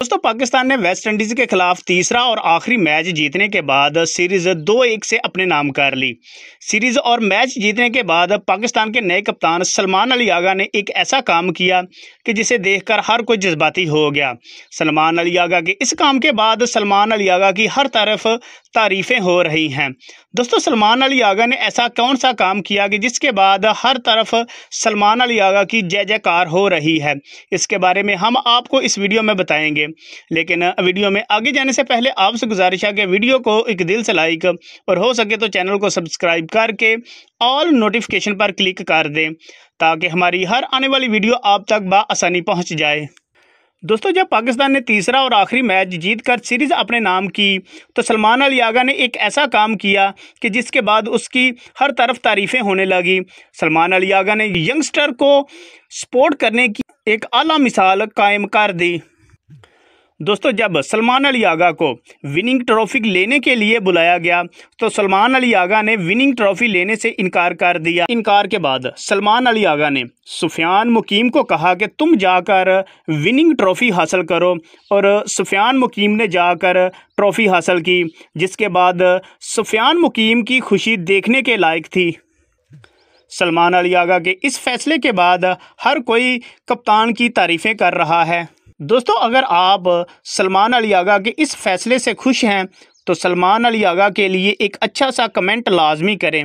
दोस्तों, पाकिस्तान ने West Indies के खिलाफ तीसरा और आखिरी मैच जीतने के बाद सीरीज 2-1 से अपने नाम कर ली। सीरीज और मैच जीतने के बाद पाकिस्तान के नए कप्तान सलमान अली आगा ने एक ऐसा काम किया कि जिसे देखकर हर कोई जज्बाती हो गया। सलमान अली आगा के इस काम के बाद सलमान अली आगा की हर तरफ तारीफ़ें हो रही हैं। दोस्तों, सलमान अली आगा ने ऐसा कौन सा काम किया कि जिसके बाद हर तरफ सलमान अली आगा की जय जयकार हो रही है, इसके बारे में हम आपको इस वीडियो में बताएंगे। लेकिन वीडियो में आगे जाने से पहले आपसे गुजारिश है कि वीडियो को एक दिल से लाइक और हो सके तो चैनल को सब्सक्राइब करके ऑल नोटिफिकेशन पर क्लिक कर दें ताकि हमारी हर आने वाली वीडियो आप तक बआसानी पहुंच जाए। दोस्तों, जब पाकिस्तान ने तीसरा और आखिरी मैच जीतकर सीरीज़ अपने नाम की तो सलमान अली आगा ने एक ऐसा काम किया कि जिसके बाद उसकी हर तरफ तारीफ़ें होने लगी। सलमान अली आगा ने यंगस्टर को सपोर्ट करने की एक आला मिसाल कायम कर दी। दोस्तों, जब सलमान अली आगा को विनिंग ट्रॉफी लेने के लिए बुलाया गया तो सलमान अली आगा ने विनिंग ट्रॉफी लेने से इनकार कर दिया। इनकार के बाद सलमान अली आगा ने सुफियान मुकीम को कहा कि तुम जाकर विनिंग ट्रॉफी हासिल करो, और सुफियान मुकीम ने जाकर ट्रॉफी हासिल की, जिसके बाद सुफियान मुकीम की खुशी देखने के लायक थी। सलमान अली आगा के इस फैसले के बाद हर कोई कप्तान की तारीफ़ें कर रहा है। दोस्तों, अगर आप सलमान अली आगा के इस फैसले से खुश हैं तो सलमान अली आगा के लिए एक अच्छा सा कमेंट लाजमी करें।